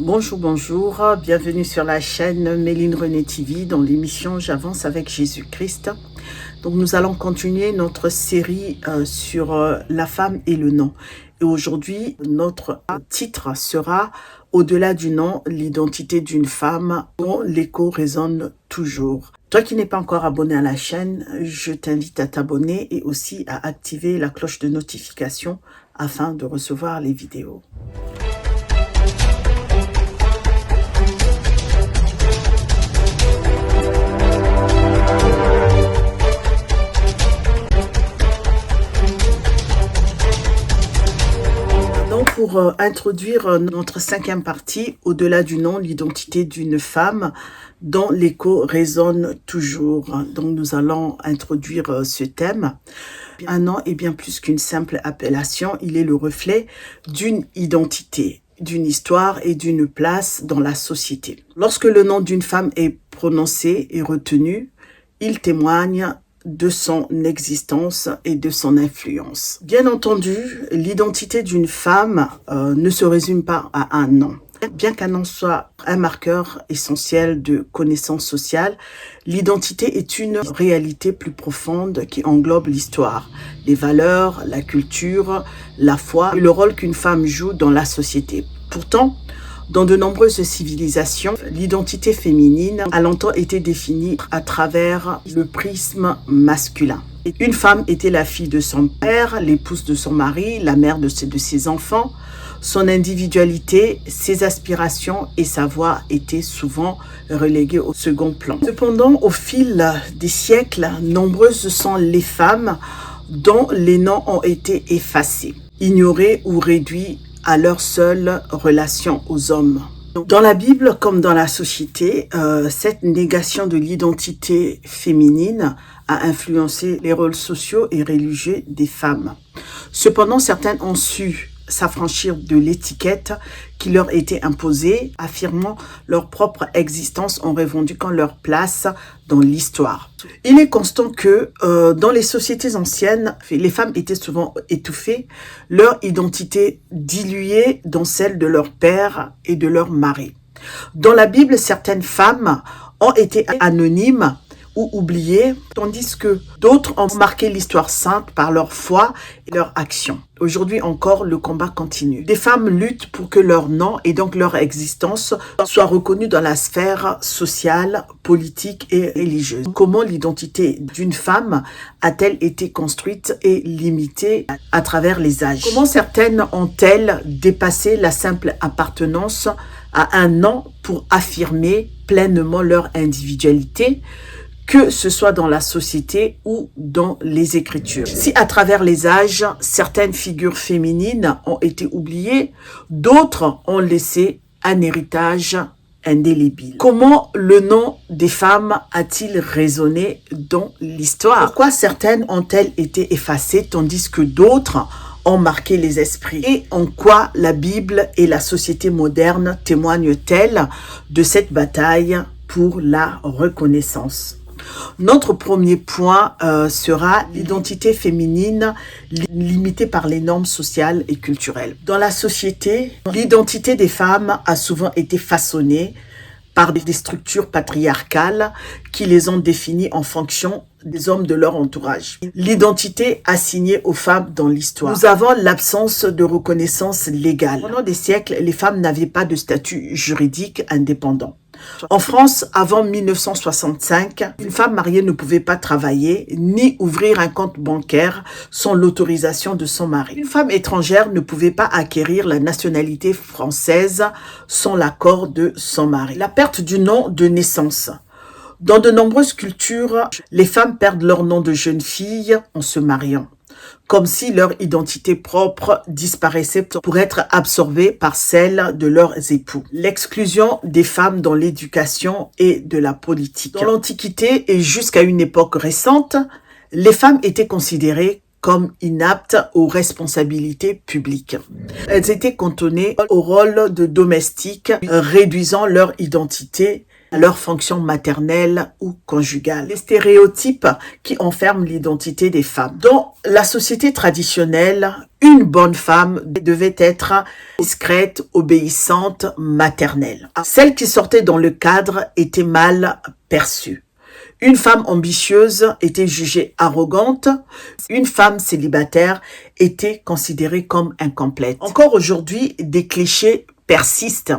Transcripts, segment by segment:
Bonjour, bonjour, bienvenue sur la chaîne Méline René TV dans l'émission J'avance avec Jésus-Christ. Donc nous allons continuer notre série sur la femme et le nom. Et aujourd'hui, notre titre sera Au-delà du nom, l'identité d'une femme dont l'écho résonne toujours. Toi qui n'es pas encore abonné à la chaîne, je t'invite à t'abonner et aussi à activer la cloche de notification afin de recevoir les vidéos. Pour introduire notre cinquième partie, Au-delà du nom, l'identité d'une femme dont l'écho résonne toujours. Donc nous allons introduire ce thème. Un nom est bien plus qu'une simple appellation, il est le reflet d'une identité, d'une histoire et d'une place dans la société. Lorsque le nom d'une femme est prononcé et retenu, il témoigne de son existence et de son influence. Bien entendu, l'identité d'une femme ne se résume pas à un nom. Bien qu'un nom soit un marqueur essentiel de connaissance sociale, l'identité est une réalité plus profonde qui englobe l'histoire, les valeurs, la culture, la foi et le rôle qu'une femme joue dans la société. Pourtant, dans de nombreuses civilisations, l'identité féminine a longtemps été définie à travers le prisme masculin. Une femme était la fille de son père, l'épouse de son mari, la mère de ses enfants. Son individualité, ses aspirations et sa voix étaient souvent reléguées au second plan. Cependant, au fil des siècles, nombreuses sont les femmes dont les noms ont été effacés, ignorés ou réduits à leur seule relation aux hommes. Dans la Bible comme dans la société, cette négation de l'identité féminine a influencé les rôles sociaux et religieux des femmes. Cependant, certaines ont su s'affranchir de l'étiquette qui leur était imposée, affirmant leur propre existence en revendiquant leur place dans l'histoire. Il est constant que dans les sociétés anciennes, les femmes étaient souvent étouffées, leur identité diluée dans celle de leur père et de leur mari. Dans la Bible, certaines femmes ont été anonymes ou oubliées, tandis que d'autres ont marqué l'histoire sainte par leur foi et leur action. Aujourd'hui encore, le combat continue. Des femmes luttent pour que leur nom et donc leur existence soient reconnus dans la sphère sociale, politique et religieuse. Comment l'identité d'une femme a-t-elle été construite et limitée à travers les âges? Comment certaines ont-elles dépassé la simple appartenance à un nom pour affirmer pleinement leur individualité, que ce soit dans la société ou dans les Écritures? Si à travers les âges, certaines figures féminines ont été oubliées, d'autres ont laissé un héritage indélébile. Comment le nom des femmes a-t-il résonné dans l'histoire? Pourquoi certaines ont-elles été effacées tandis que d'autres ont marqué les esprits? Et en quoi la Bible et la société moderne témoignent-elles de cette bataille pour la reconnaissance? Notre premier point sera l'identité féminine limitée par les normes sociales et culturelles. Dans la société, l'identité des femmes a souvent été façonnée par des structures patriarcales qui les ont définies en fonction des hommes de leur entourage. L'identité assignée aux femmes dans l'histoire. Nous avons l'absence de reconnaissance légale. Pendant des siècles, les femmes n'avaient pas de statut juridique indépendant. En France, avant 1965, une femme mariée ne pouvait pas travailler ni ouvrir un compte bancaire sans l'autorisation de son mari. Une femme étrangère ne pouvait pas acquérir la nationalité française sans l'accord de son mari. La perte du nom de naissance. Dans de nombreuses cultures, les femmes perdent leur nom de jeune fille en se mariant, comme si leur identité propre disparaissait pour être absorbée par celle de leurs époux. L'exclusion des femmes dans l'éducation et de la politique. Dans l'Antiquité et jusqu'à une époque récente, les femmes étaient considérées comme inaptes aux responsabilités publiques. Elles étaient cantonnées au rôle de domestiques, réduisant leur identité à leur fonction maternelle ou conjugale. Les stéréotypes qui enferment l'identité des femmes. Dans la société traditionnelle, une bonne femme devait être discrète, obéissante, maternelle. Celle qui sortait dans le cadre était mal perçue. Une femme ambitieuse était jugée arrogante. Une femme célibataire était considérée comme incomplète. Encore aujourd'hui, des clichés persistent.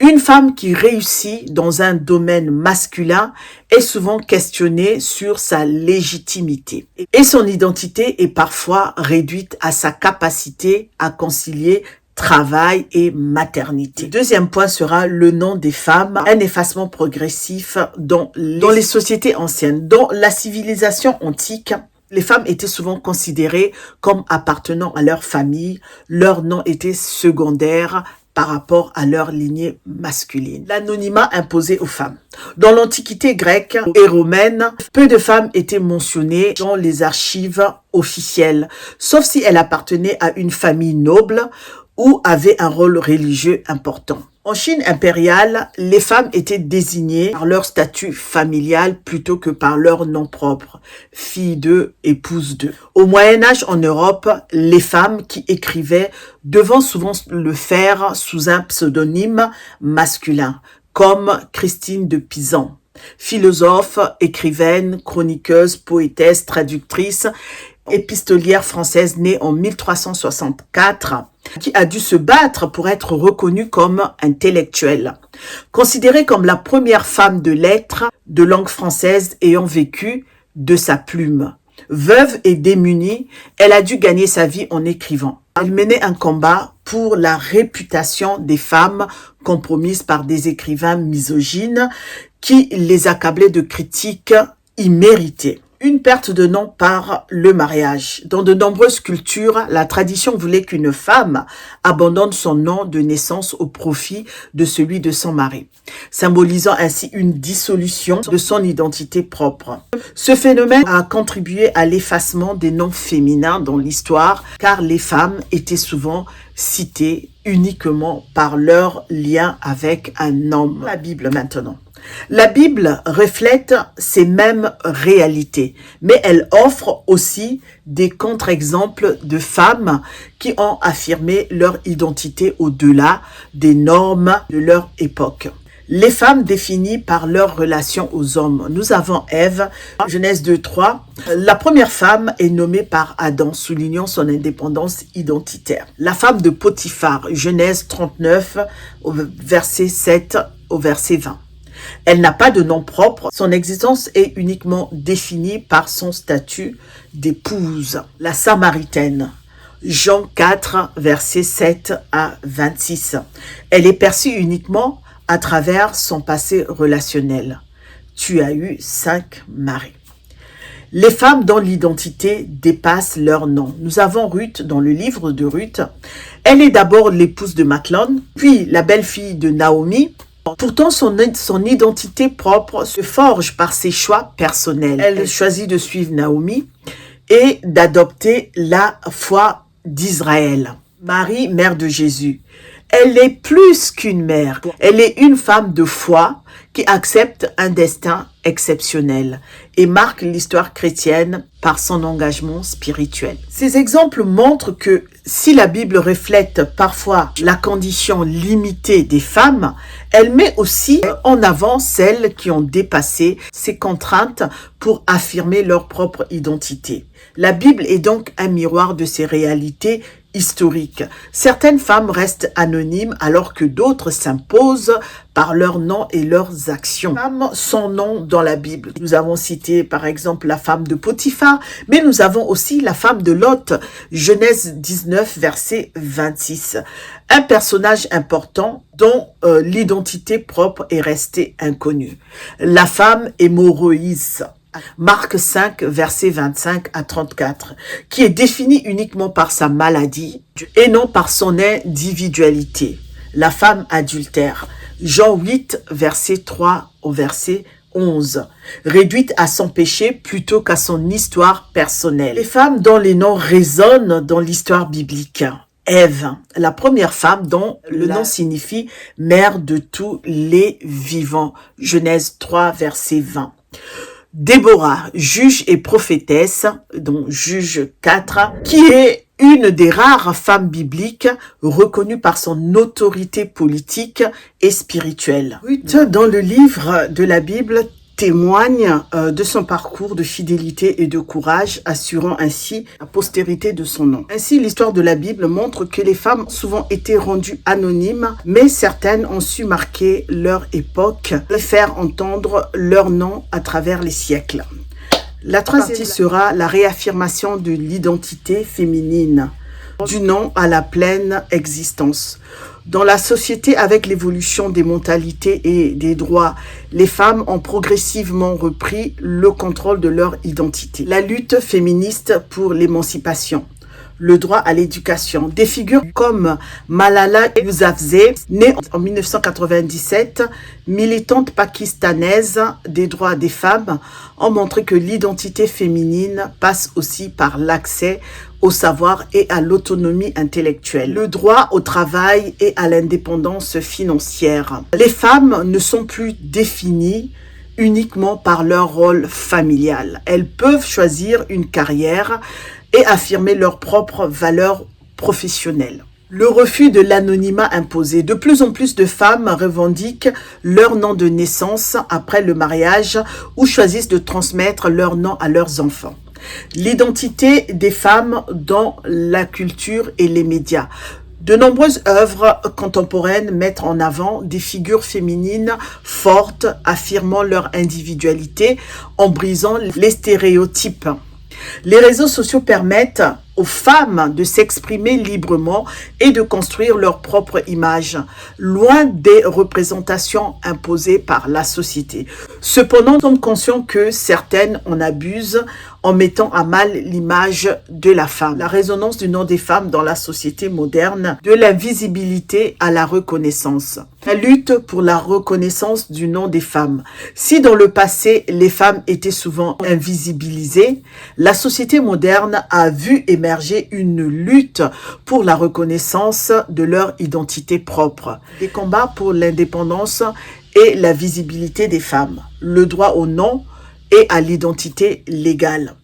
Une femme qui réussit dans un domaine masculin est souvent questionnée sur sa légitimité. Et son identité est parfois réduite à sa capacité à concilier travail et maternité. Le deuxième point sera le nom des femmes, un effacement progressif dans les sociétés anciennes. Dans la civilisation antique, les femmes étaient souvent considérées comme appartenant à leur famille. Leur nom était secondaire par rapport à leur lignée masculine. L'anonymat imposé aux femmes. Dans l'Antiquité grecque et romaine, peu de femmes étaient mentionnées dans les archives officielles, sauf si elles appartenaient à une famille noble ou avaient un rôle religieux important. En Chine impériale, les femmes étaient désignées par leur statut familial plutôt que par leur nom propre, fille d'eux, épouse d'eux. Au Moyen-Âge en Europe, les femmes qui écrivaient devaient souvent le faire sous un pseudonyme masculin, comme Christine de Pisan, philosophe, écrivaine, chroniqueuse, poétesse, traductrice, épistolière française née en 1364, qui a dû se battre pour être reconnue comme intellectuelle. Considérée comme la première femme de lettres de langue française ayant vécu de sa plume. Veuve et démunie, elle a dû gagner sa vie en écrivant. Elle menait un combat pour la réputation des femmes compromises par des écrivains misogynes qui les accablaient de critiques imméritées. Une perte de nom par le mariage. Dans de nombreuses cultures, la tradition voulait qu'une femme abandonne son nom de naissance au profit de celui de son mari, symbolisant ainsi une dissolution de son identité propre. Ce phénomène a contribué à l'effacement des noms féminins dans l'histoire, car les femmes étaient souvent citées uniquement par leur lien avec un homme. La Bible maintenant. La Bible reflète ces mêmes réalités, mais elle offre aussi des contre-exemples de femmes qui ont affirmé leur identité au-delà des normes de leur époque. Les femmes définies par leur relation aux hommes. Nous avons Ève, Genèse 2:3. La première femme est nommée par Adam, soulignant son indépendance identitaire. La femme de Potiphar, Genèse 39, au verset 7 au verset 20. Elle n'a pas de nom propre, son existence est uniquement définie par son statut d'épouse. La Samaritaine, Jean 4, versets 7 à 26. Elle est perçue uniquement à travers son passé relationnel. Tu as eu 5 maris. Les femmes dont l'identité dépasse leur nom. Nous avons Ruth dans le livre de Ruth. Elle est d'abord l'épouse de Machlon, puis la belle-fille de Naomi. Pourtant, son identité propre se forge par ses choix personnels. Elle choisit de suivre Naomi et d'adopter la foi d'Israël. Marie, mère de Jésus. Elle est plus qu'une mère. Elle est une femme de foi qui accepte un destin exceptionnel et marque l'histoire chrétienne par son engagement spirituel. Ces exemples montrent que si la Bible reflète parfois la condition limitée des femmes, elle met aussi en avant celles qui ont dépassé ces contraintes pour affirmer leur propre identité. La Bible est donc un miroir de ces réalités historiques. Certaines femmes restent anonymes alors que d'autres s'imposent par leur nom et leurs actions. Les femmes sont nom dans la Bible. Nous avons cité par exemple la femme de Potiphar, mais nous avons aussi la femme de Lot, Genèse 19, verset 26. Un personnage important dont l'identité propre est restée inconnue. La femme hémorroïse. Marc 5, verset 25 à 34, qui est définie uniquement par sa maladie et non par son individualité. La femme adultère. Jean 8, verset 3 au verset 11, réduite à son péché plutôt qu'à son histoire personnelle. Les femmes dont les noms résonnent dans l'histoire biblique. Ève, la première femme dont le nom signifie mère de tous les vivants. Genèse 3, verset 20. Déborah, juge et prophétesse, dont Juge 4, qui est une des rares femmes bibliques reconnues par son autorité politique et spirituelle. Ruth, dans le livre de la Bible, témoigne de son parcours de fidélité et de courage, assurant ainsi la postérité de son nom. Ainsi, l'histoire de la Bible montre que les femmes ont souvent été rendues anonymes, mais certaines ont su marquer leur époque et faire entendre leur nom à travers les siècles. La troisième partie sera la réaffirmation de l'identité féminine, du nom à la pleine existence. Dans la société, avec l'évolution des mentalités et des droits, les femmes ont progressivement repris le contrôle de leur identité. La lutte féministe pour l'émancipation, le droit à l'éducation. Des figures comme Malala Yousafzai, née en 1997, militante pakistanaise des droits des femmes, ont montré que l'identité féminine passe aussi par l'accès au savoir et à l'autonomie intellectuelle, le droit au travail et à l'indépendance financière. Les femmes ne sont plus définies uniquement par leur rôle familial. Elles peuvent choisir une carrière et affirmer leurs propres valeurs professionnelles. Le refus de l'anonymat imposé. De plus en plus de femmes revendiquent leur nom de naissance après le mariage ou choisissent de transmettre leur nom à leurs enfants. L'identité des femmes dans la culture et les médias. De nombreuses œuvres contemporaines mettent en avant des figures féminines fortes, affirmant leur individualité en brisant les stéréotypes. Les réseaux sociaux permettent aux femmes de s'exprimer librement et de construire leur propre image, loin des représentations imposées par la société. Cependant, nous sommes conscients que certaines en abusent en mettant à mal l'image de la femme. La résonance du nom des femmes dans la société moderne, de l'invisibilité à la reconnaissance. La lutte pour la reconnaissance du nom des femmes. Si dans le passé, les femmes étaient souvent invisibilisées, la société moderne a vu émerger une lutte pour la reconnaissance de leur identité propre. Des combats pour l'indépendance et la visibilité des femmes. Le droit au nom et à l'identité légale.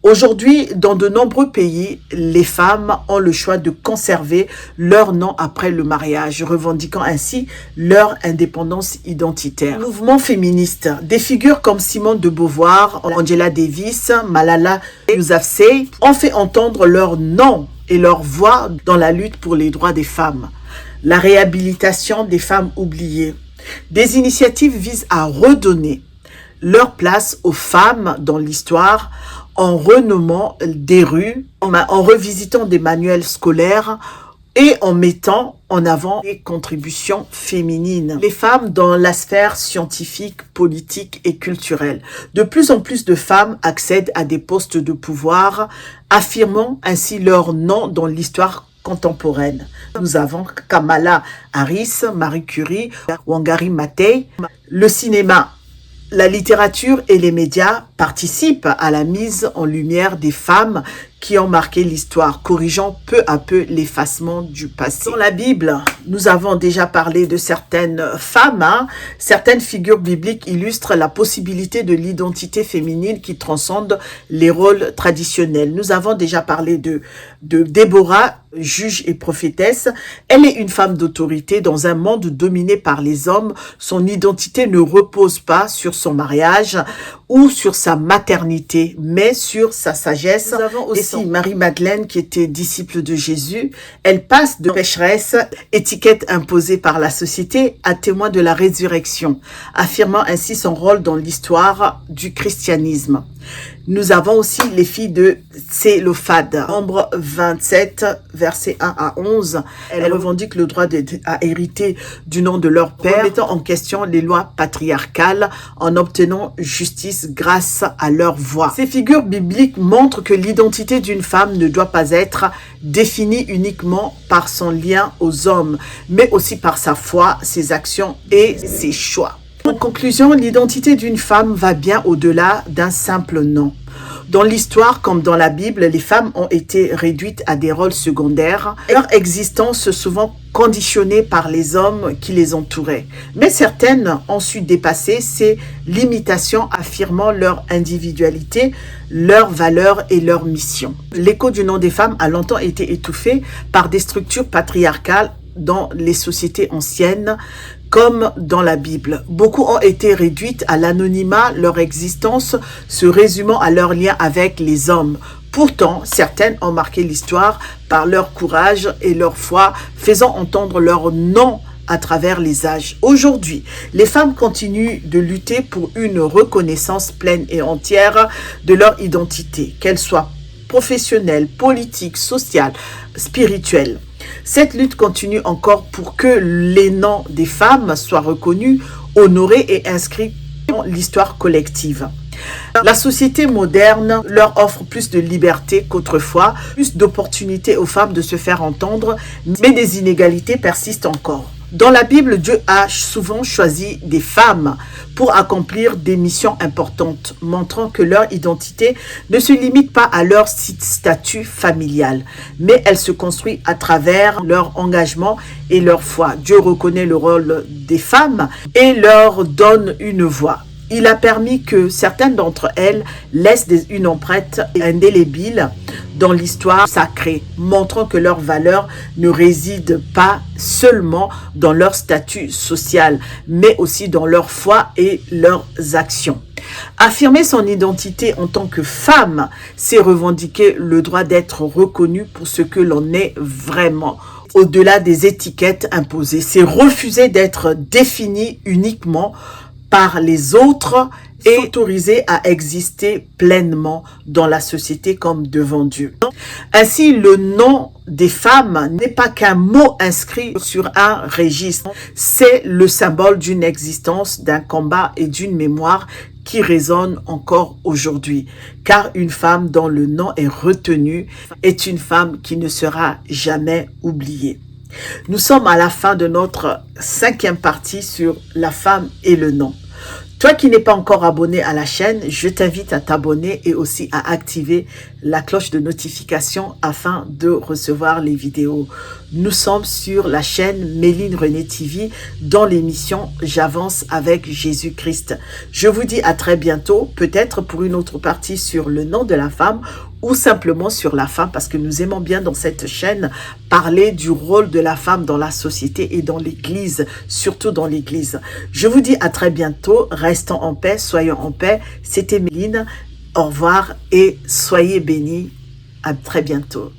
Aujourd'hui, dans de nombreux pays, les femmes ont le choix de conserver leur nom après le mariage, revendiquant ainsi leur indépendance identitaire. Mouvement féministe. Des figures comme Simone de Beauvoir, Angela Davis, Malala Yousafzai ont fait entendre leur nom et leur voix dans la lutte pour les droits des femmes. La réhabilitation des femmes oubliées. Des initiatives visent à redonner leur place aux femmes dans l'histoire en renommant des rues, en revisitant des manuels scolaires et en mettant en avant les contributions féminines. Les femmes dans la sphère scientifique, politique et culturelle. De plus en plus de femmes accèdent à des postes de pouvoir, affirmant ainsi leur nom dans l'histoire contemporaine. Nous avons Kamala Harris, Marie Curie, Wangari Maathai. Le cinéma, la littérature et les médias participent à la mise en lumière des femmes qui ont marqué l'histoire, corrigeant peu à peu l'effacement du passé. Dans la Bible, nous avons déjà parlé de certaines femmes. Certaines figures bibliques illustrent la possibilité de l'identité féminine qui transcende les rôles traditionnels. Nous avons déjà parlé de Déborah, juge et prophétesse. Elle est une femme d'autorité dans un monde dominé par les hommes. Son identité ne repose pas sur son mariage ou sur sa maternité, mais sur sa sagesse. Nous avons aussi Marie-Madeleine qui était disciple de Jésus. Elle passe de pécheresse, étiquette imposée par la société, à témoin de la résurrection, affirmant ainsi son rôle dans l'histoire du christianisme. Nous avons aussi les filles de Tsélophade, Nombre 27, versets 1 à 11. Elles revendiquent le droit à hériter du nom de leur père, remettant en question les lois patriarcales en obtenant justice grâce à leur voix. Ces figures bibliques montrent que l'identité d'une femme ne doit pas être définie uniquement par son lien aux hommes, mais aussi par sa foi, ses actions et ses choix. En conclusion, l'identité d'une femme va bien au-delà d'un simple nom. Dans l'histoire comme dans la Bible, les femmes ont été réduites à des rôles secondaires. Leur existence souvent conditionnée par les hommes qui les entouraient. Mais certaines ont su dépasser ces limitations, affirmant leur individualité, leurs valeurs et leur mission. L'écho du nom des femmes a longtemps été étouffé par des structures patriarcales dans les sociétés anciennes, comme dans la Bible. Beaucoup ont été réduites à l'anonymat, leur existence se résumant à leur lien avec les hommes. Pourtant, certaines ont marqué l'histoire par leur courage et leur foi, faisant entendre leur nom à travers les âges. Aujourd'hui, les femmes continuent de lutter pour une reconnaissance pleine et entière de leur identité, qu'elle soit professionnelle, politique, sociale, spirituelle. Cette lutte continue encore pour que les noms des femmes soient reconnus, honorés et inscrits dans l'histoire collective. La société moderne leur offre plus de liberté qu'autrefois, plus d'opportunités aux femmes de se faire entendre, mais des inégalités persistent encore. Dans la Bible, Dieu a souvent choisi des femmes pour accomplir des missions importantes, montrant que leur identité ne se limite pas à leur statut familial, mais elle se construit à travers leur engagement et leur foi. Dieu reconnaît le rôle des femmes et leur donne une voix. Il a permis que certaines d'entre elles laissent une empreinte indélébile dans l'histoire sacrée, montrant que leur valeur ne réside pas seulement dans leur statut social, mais aussi dans leur foi et leurs actions. Affirmer son identité en tant que femme, c'est revendiquer le droit d'être reconnue pour ce que l'on est vraiment, au-delà des étiquettes imposées. C'est refuser d'être défini uniquement par les autres et autorisé à exister pleinement dans la société comme devant Dieu. Ainsi, le nom des femmes n'est pas qu'un mot inscrit sur un registre, c'est le symbole d'une existence, d'un combat et d'une mémoire qui résonne encore aujourd'hui. Car une femme dont le nom est retenu est une femme qui ne sera jamais oubliée. Nous sommes à la fin de notre 5e partie sur la femme et le nom. Toi qui n'es pas encore abonné à la chaîne, je t'invite à t'abonner et aussi à activer la cloche de notification afin de recevoir les vidéos. Nous sommes sur la chaîne Méline Renée TV dans l'émission J'avance avec Jésus-Christ. Je vous dis à très bientôt, peut-être pour une autre partie sur le nom de la femme ou simplement sur la femme, parce que nous aimons bien dans cette chaîne parler du rôle de la femme dans la société et dans l'église, surtout dans l'église. Je vous dis à très bientôt, restons en paix, soyons en paix. C'était Méline, au revoir et soyez bénis, à très bientôt.